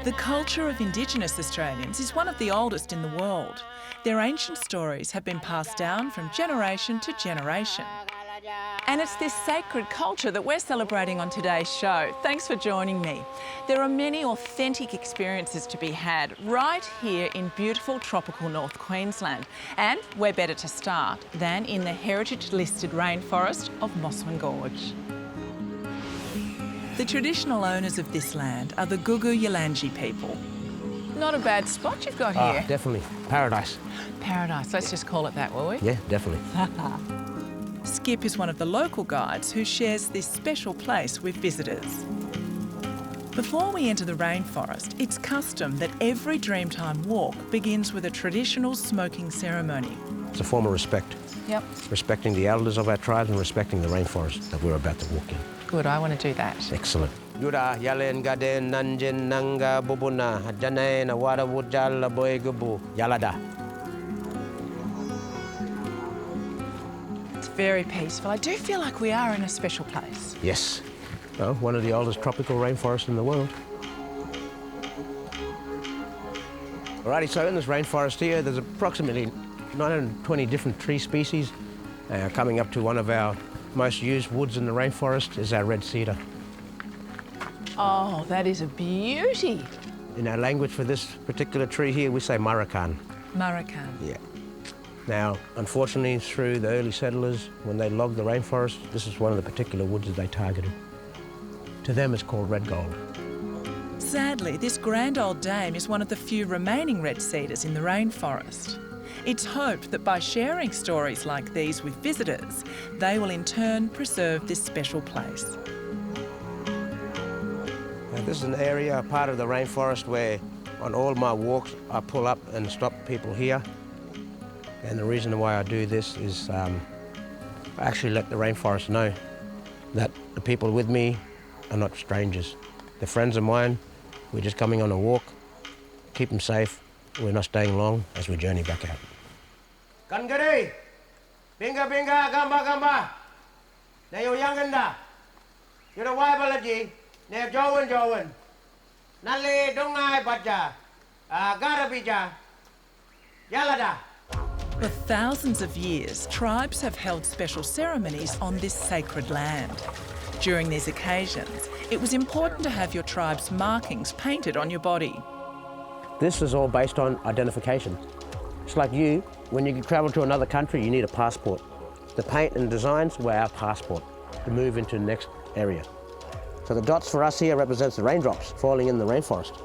The culture of Indigenous Australians is one of the oldest in the world. Their ancient stories have been passed down from generation to generation. And it's this sacred culture that we're celebrating on today's show. Thanks for joining me. There are many authentic experiences to be had right here in beautiful tropical North Queensland. And where better to start than in the heritage-listed rainforest of Mossman Gorge. The traditional owners of this land are the Gugu Yalanji people. Not a bad spot you've got here. Oh, definitely. Paradise. Paradise. Let's just call it that, will we? Yeah, definitely. Skip is one of the local guides who shares this special place with visitors. Before we enter the rainforest, it's custom that every Dreamtime walk begins with a traditional smoking ceremony. It's a form of respect. Yep. Respecting the elders of our tribes and respecting the rainforest that we're about to walk in. Good, I want to do that. Excellent. Yura yalen gaden nanjin nanga bubuna jane na wada wujal boy gubu yalada. It's very peaceful. I do feel like we are in a special place. Yes. Well, one of the oldest tropical rainforests in the world. Alrighty, so in this rainforest here, there's approximately 920 different tree species. Coming up to one of our most used woods in the rainforest is our red cedar. Oh, that is a beauty. In our language for this particular tree here, we say maracan. Maracan. Yeah. Now, unfortunately, through the early settlers, when they logged the rainforest, this is one of the particular woods that they targeted. To them, it's called red gold. Sadly, this grand old dame is one of the few remaining red cedars in the rainforest. It's hoped that by sharing stories like these with visitors, they will in turn preserve this special place. Now, this is an area, a part of the rainforest where on all my walks I pull up and stop people here. And the reason why I do this is I actually let the rainforest know that the people with me are not strangers. They're friends of mine. We're just coming on a walk. Keep them safe. We're not staying long as we journey back out. Kangari, binga binga gamba gamba, na yo yanganda, you know why balaji, ne jowen, nale dongai baja, garabija, yalada. For thousands of years, tribes have held special ceremonies on this sacred land. During these occasions, it was important to have your tribe's markings painted on your body. This is all based on identification. It's like you, when you travel to another country, you need a passport. The paint and designs were our passport to move into the next area. So the dots for us here represents the raindrops falling in the rainforest.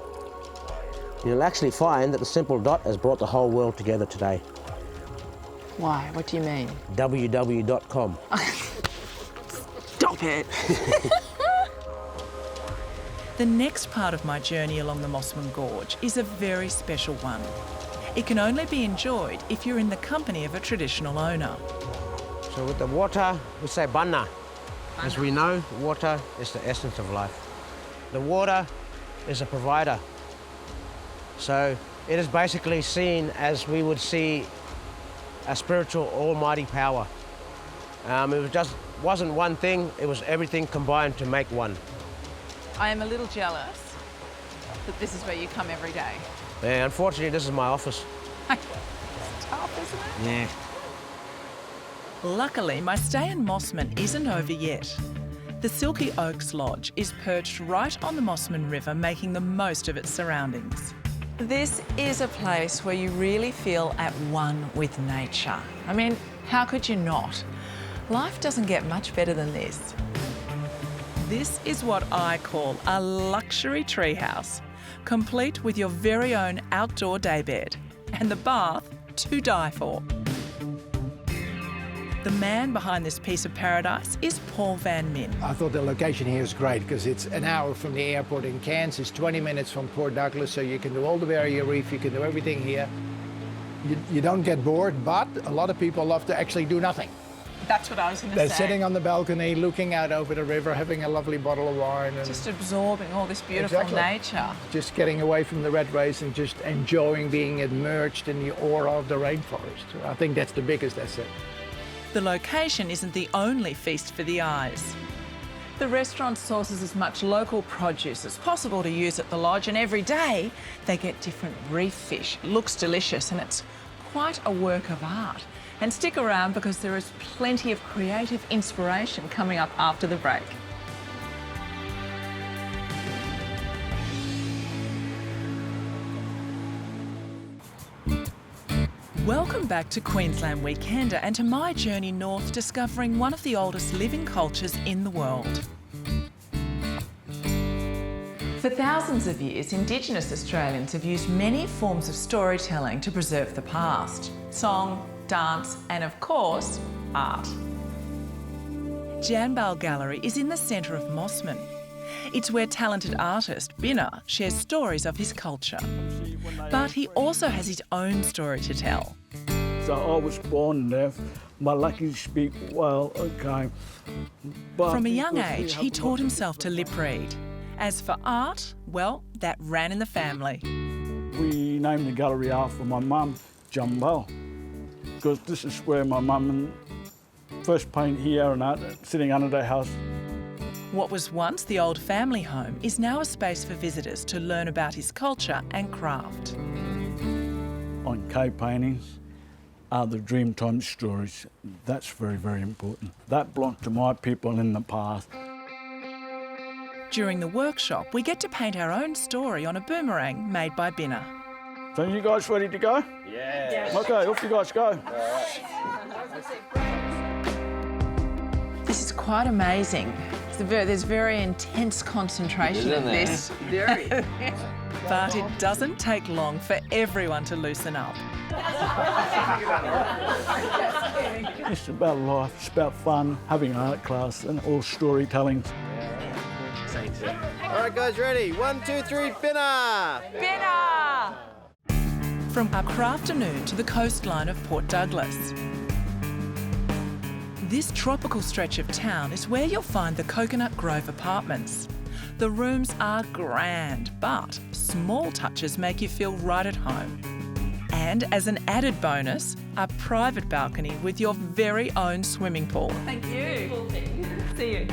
You'll actually find that the simple dot has brought the whole world together today. Why? What do you mean? www.com. Stop it! The next part of my journey along the Mossman Gorge is a very special one. It can only be enjoyed if you're in the company of a traditional owner. So with the water, we say banna. As we know, water is the essence of life. The water is a provider. So it is basically seen as we would see a spiritual almighty power. Wasn't one thing, it was everything combined to make one. I am a little jealous that this is where you come every day. Yeah, unfortunately, this is my office. It's tough, isn't it? Yeah. Luckily, my stay in Mossman isn't over yet. The Silky Oaks Lodge is perched right on the Mossman River, making the most of its surroundings. This is a place where you really feel at one with nature. I mean, how could you not? Life doesn't get much better than this. This is what I call a luxury treehouse, complete with your very own outdoor daybed and the bath to die for. The man behind this piece of paradise is Paul Van Min. I thought the location here is great because it's an hour from the airport in Cairns, it's 20 minutes from Port Douglas, so you can do all the barrier reef, you can do everything here. You don't get bored, but a lot of people love to actually do nothing. That's what I was going to say. They're sitting on the balcony, looking out over the river, having a lovely bottle of wine. And just absorbing all this beautiful nature. Just getting away from the red race and just enjoying being immersed in the aura of the rainforest. I think that's the biggest asset. The location isn't the only feast for the eyes. The restaurant sources as much local produce as possible to use at the lodge, and every day they get different reef fish. It looks delicious and it's quite a work of art. And stick around because there is plenty of creative inspiration coming up after the break. Welcome back to Queensland Weekender and to my journey north discovering one of the oldest living cultures in the world. For thousands of years, Indigenous Australians have used many forms of storytelling to preserve the past. Song, dance and, of course, art. Janbal Gallery is in the centre of Mossman. It's where talented artist Binna shares stories of his culture. But he also has his own story to tell. So I was born there. My lucky speak well, okay. But from a young age, he taught himself to lip read. As for art, well, that ran in the family. We named the gallery after my mum, Janbal, because this is where my mum first painted here and sitting under the house. What was once the old family home is now a space for visitors to learn about his culture and craft. On cave paintings are the Dreamtime stories. That's very, very important. That belonged to my people in the past. During the workshop, we get to paint our own story on a boomerang made by Binna. So you guys ready to go? Yeah. Okay, off you guys go. This is quite amazing. There's very intense concentration of this. Very. But it doesn't take long for everyone to loosen up. It's about life, it's about fun, having art class and all storytelling. All right, guys, ready? 1, 2, 3, Binna! Binna! From our afternoon to the coastline of Port Douglas. This tropical stretch of town is where you'll find the Coconut Grove apartments. The rooms are grand, but small touches make you feel right at home. And as an added bonus, a private balcony with your very own swimming pool. Thank you. See you.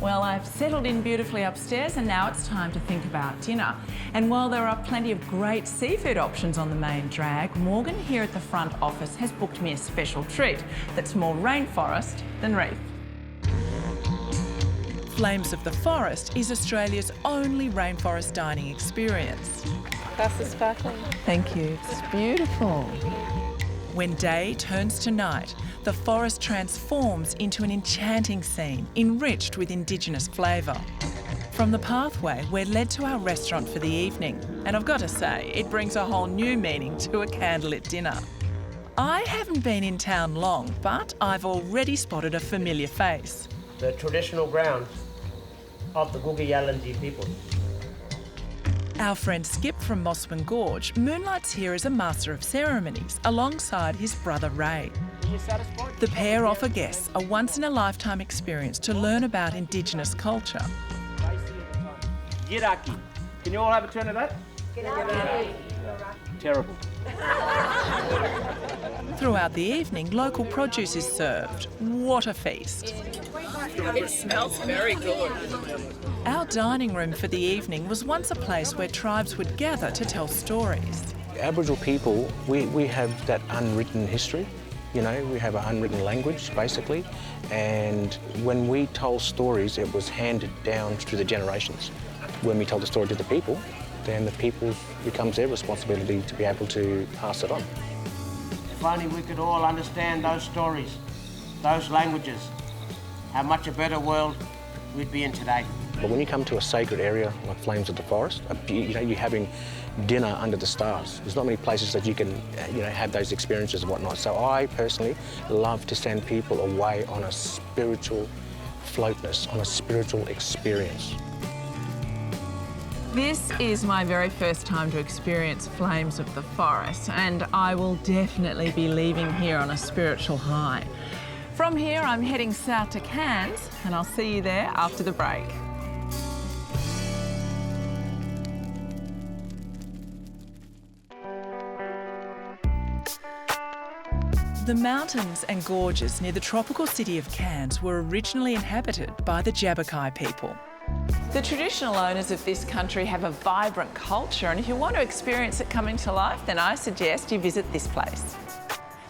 Well, I've settled in beautifully upstairs and now it's time to think about dinner. And while there are plenty of great seafood options on the main drag, Morgan here at the front office has booked me a special treat that's more rainforest than reef. Flames of the Forest is Australia's only rainforest dining experience. That's sparkling. Thank you. It's beautiful. When day turns to night, the forest transforms into an enchanting scene, enriched with Indigenous flavour. From the pathway, we're led to our restaurant for the evening, and I've got to say, it brings a whole new meaning to a candlelit dinner. I haven't been in town long, but I've already spotted a familiar face. The traditional grounds of the Guugi people. Our friend Skip from Mossman Gorge moonlights here as a master of ceremonies alongside his brother Ray. The pair offer guests a once-in-a-lifetime experience to learn about Indigenous culture. Giraki. Can you all have a turn of that? Giraki. Terrible. Throughout the evening, local produce is served. What a feast. It smells very good. Our dining room for the evening was once a place where tribes would gather to tell stories. Aboriginal people, we have that unwritten history. You know, we have an unwritten language, basically, and when we told stories, it was handed down through the generations. When we told the story to the people, then the people becomes their responsibility to be able to pass it on. If only we could all understand those stories, those languages, how much a better world we'd be in today. But when you come to a sacred area like Flames of the Forest, you know, you're having dinner under the stars. There's not many places that you can, have those experiences and whatnot. So I personally love to send people away on a spiritual floatness, on a spiritual experience. This is my very first time to experience Flames of the Forest, and I will definitely be leaving here on a spiritual high. From here, I'm heading south to Cairns, and I'll see you there after the break. The mountains and gorges near the tropical city of Cairns were originally inhabited by the Jabberkai people. The traditional owners of this country have a vibrant culture, and if you want to experience it coming to life, then I suggest you visit this place.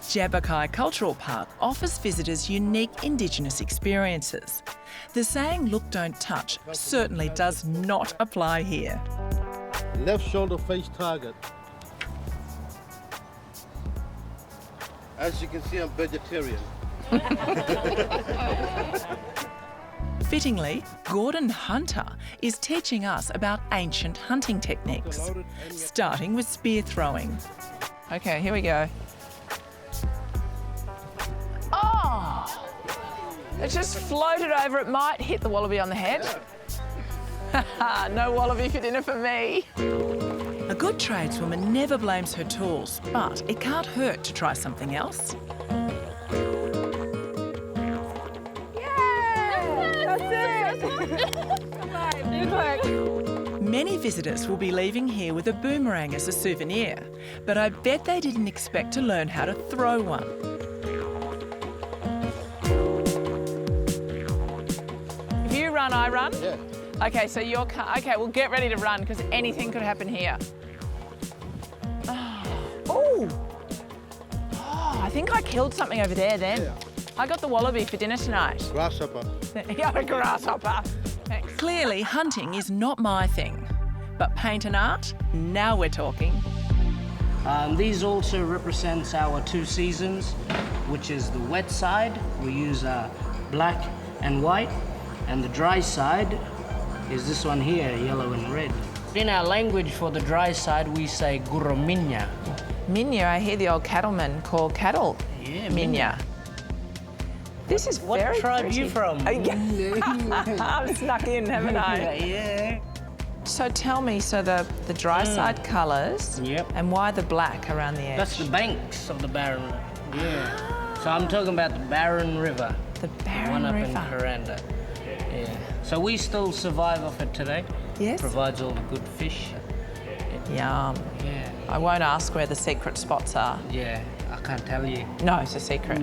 Jabberkai Cultural Park offers visitors unique Indigenous experiences. The saying, "Look, don't touch," certainly does not apply here. Left shoulder face target. As you can see, I'm vegetarian. Fittingly, Gordon Hunter is teaching us about ancient hunting techniques, starting with spear throwing. Okay, here we go. Oh! It just floated over. It might hit the wallaby on the head. No wallaby for dinner for me. A good tradeswoman never blames her tools, but it can't hurt to try something else. Many visitors will be leaving here with a boomerang as a souvenir, but I bet they didn't expect to learn how to throw one. If you run, I run? Yeah. Okay, so you're... Okay, well, get ready to run, because anything could happen here. Oh! Oh, I think I killed something over there then. Yeah. I got the wallaby for dinner tonight. Grasshopper. You're a grasshopper. Thanks. Clearly, hunting is not my thing. But paint and art? Now we're talking. These also represents our two seasons, which is the wet side. We use black and white, and the dry side is this one here, yellow and red. In our language for the dry side, we say guruminya. Minya, I hear the old cattlemen call cattle. Yeah, Minya. This is What very tribe pretty. are you from? I've snuck in, haven't I? Yeah. So tell me, so the dry side colours, Yep. and why the black around the edge? That's the banks of the Barron. Yeah. So I'm talking about the Barron River. The Barron one up River. in Kuranda. Yeah. So we still survive off it today. Yes. Provides all the good fish. Yum. Yeah. I won't ask where the secret spots are. Yeah. I can't tell you. No, it's a secret.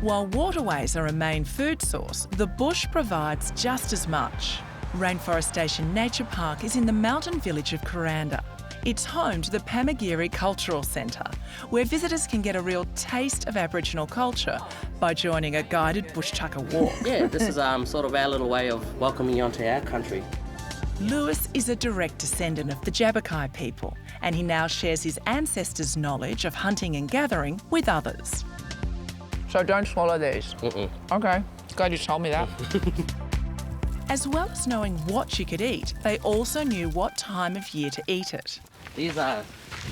While waterways are a main food source, the bush provides just as much. Rainforest Station Nature Park is in the mountain village of Kuranda. It's home to the Pamagiri Cultural Centre, where visitors can get a real taste of Aboriginal culture by joining a guided bush tucker walk. Yeah, this is sort of our little way of welcoming you onto our country. Lewis is a direct descendant of the Jabberkai people, and he now shares his ancestors' knowledge of hunting and gathering with others. So don't swallow these? Okay, glad you told me that. As well as knowing what you could eat, they also knew what time of year to eat it. These are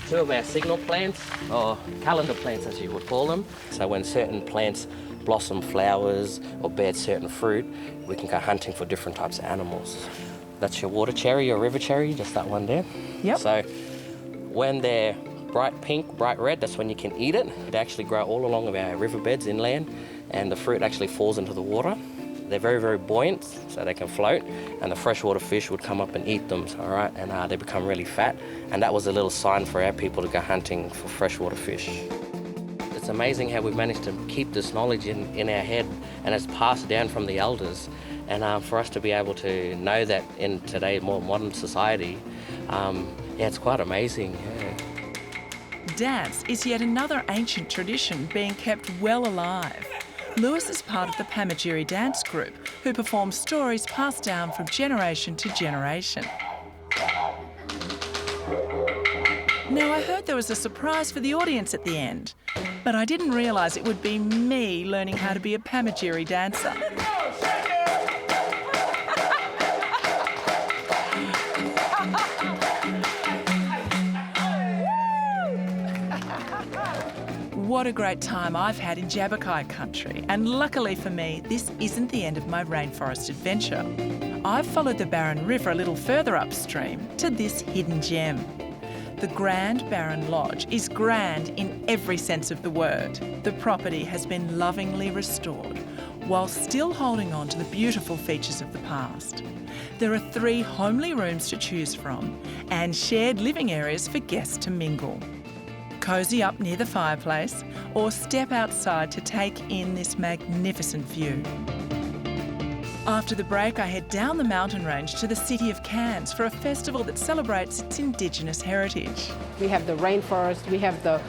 two of our signal plants, or calendar plants as you would call them. So when certain plants blossom flowers or bear certain fruit, we can go hunting for different types of animals. That's your water cherry or river cherry, just that one there. Yep. So when they're bright pink, bright red, that's when you can eat it. They actually grow all along of our riverbeds inland, and the fruit actually falls into the water. They're very, very buoyant, so they can float, and the freshwater fish would come up and eat them, all right, and they become really fat. And that was a little sign for our people to go hunting for freshwater fish. It's amazing how we've managed to keep this knowledge in our head, and it's passed down from the elders. And for us to be able to know that in today's more modern society, yeah, it's quite amazing. Yeah. Dance is yet another ancient tradition being kept well alive. Lewis is part of the Pamagiri dance group, who performs stories passed down from generation to generation. Now, I heard there was a surprise for the audience at the end, but I didn't realise it would be me learning how to be a Pamagiri dancer. What a great time I've had in Jabberkai country, and luckily for me, this isn't the end of my rainforest adventure. I've followed the Barron River a little further upstream to this hidden gem. The Grand Barron Lodge is grand in every sense of the word. The property has been lovingly restored, while still holding on to the beautiful features of the past. There are 3 homely rooms to choose from, and shared living areas for guests to mingle. Cozy up near the fireplace or step outside to take in this magnificent view. After the break, I head down the mountain range to the city of Cairns for a festival that celebrates its Indigenous heritage. We have the rainforest, we have the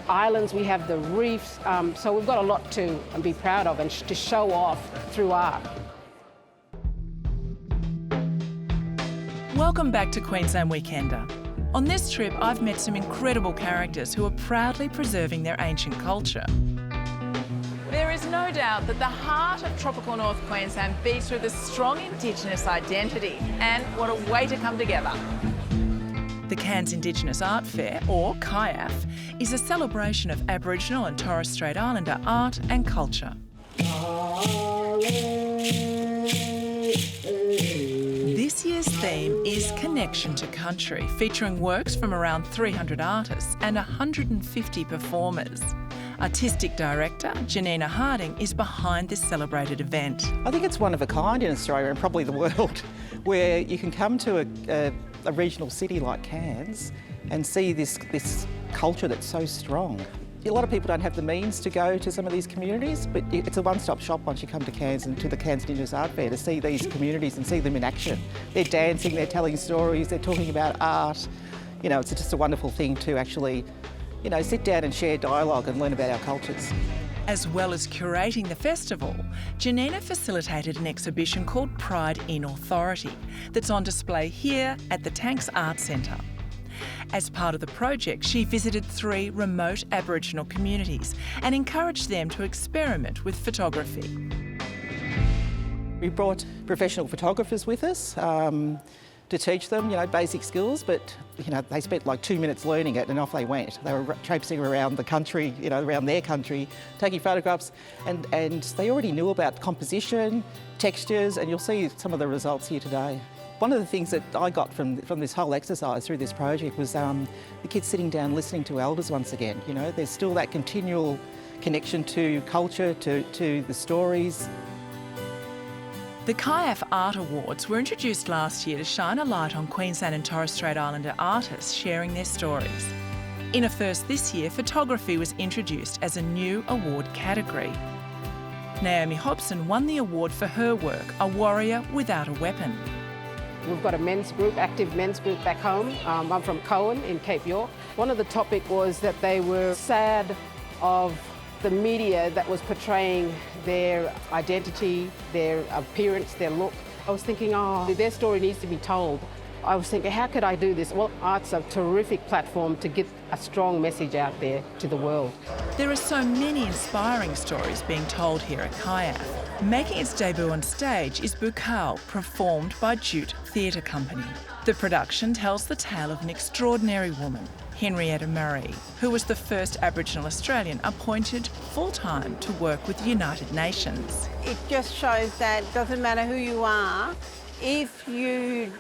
islands, we have the reefs, so we've got a lot to be proud of and to show off through art. Welcome back to Queensland Weekender. On this trip, I've met some incredible characters who are proudly preserving their ancient culture. There is no doubt that the heart of tropical North Queensland beats with a strong Indigenous identity, and what a way to come together. The Cairns Indigenous Art Fair, or QIAF, is a celebration of Aboriginal and Torres Strait Islander art and culture. This year's theme is Connection to Country, featuring works from around 300 artists and 150 performers. Artistic director Janina Harding is behind this celebrated event. I think it's one of a kind in Australia and probably the world, where you can come to a regional city like Cairns and see this culture that's so strong. A lot of people don't have the means to go to some of these communities, but it's a one-stop shop once you come to Cairns and to the Cairns Indigenous Art Fair to see these communities and see them in action. They're dancing, they're telling stories, they're talking about art. You know, it's just a wonderful thing to actually, you know, sit down and share dialogue and learn about our cultures. As well as curating the festival, Janina facilitated an exhibition called Pride in Authority that's on display here at the Tanks Art Centre. As part of the project, she visited 3 remote Aboriginal communities and encouraged them to experiment with photography. We brought professional photographers with us to teach them, you know, basic skills, but, you know, they spent like 2 minutes learning it and off they went. They were traipsing around the country, you know, around their country, taking photographs, and they already knew about composition, textures, and you'll see some of the results here today. One of the things that I got from this whole exercise through this project was the kids sitting down listening to elders once again. You know, there's still that continual connection to culture, to the stories. The QIAF Art Awards were introduced last year to shine a light on Queensland and Torres Strait Islander artists sharing their stories. In a first this year, photography was introduced as a new award category. Naomi Hobson won the award for her work, A Warrior Without a Weapon. We've got a men's group, active men's group back home. I'm from Cowan in Cape York. One of the topic was that they were sad of the media that was portraying their identity, their appearance, their look. I was thinking, oh, their story needs to be told. I was thinking, how could I do this? Well, art's a terrific platform to get a strong message out there to the world. There are so many inspiring stories being told here at QIAF. Making its debut on stage is Bukal, performed by Jute Theatre Company. The production tells the tale of an extraordinary woman, Henrietta Murray, who was the first Aboriginal Australian appointed full-time to work with the United Nations. It just shows that it doesn't matter who you are, if you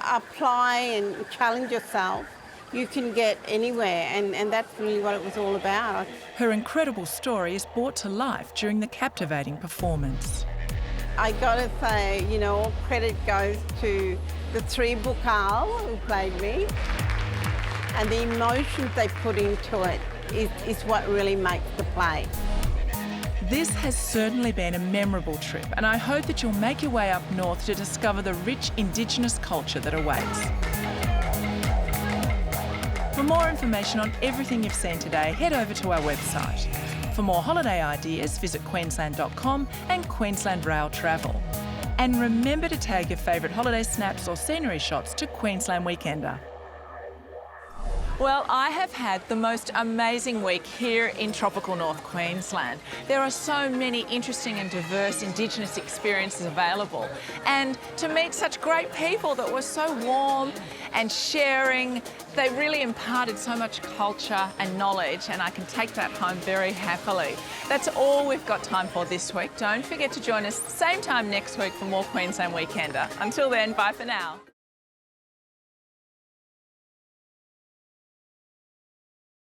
apply and challenge yourself, you can get anywhere, and that's really what it was all about. Her incredible story is brought to life during the captivating performance. I gotta say, you know, all credit goes to the 3 Bukal who played me, and the emotions they put into it is what really makes the play. This has certainly been a memorable trip, and I hope that you'll make your way up north to discover the rich Indigenous culture that awaits. For more information on everything you've seen today, head over to our website. For more holiday ideas, visit Queensland.com and Queensland Rail Travel. And remember to tag your favourite holiday snaps or scenery shots to Queensland Weekender. Well, I have had the most amazing week here in tropical North Queensland. There are so many interesting and diverse Indigenous experiences available, and to meet such great people that were so warm and sharing, they really imparted so much culture and knowledge, and I can take that home very happily. That's all we've got time for this week. Don't forget to join us same time next week for more Queensland Weekender. Until then, bye for now.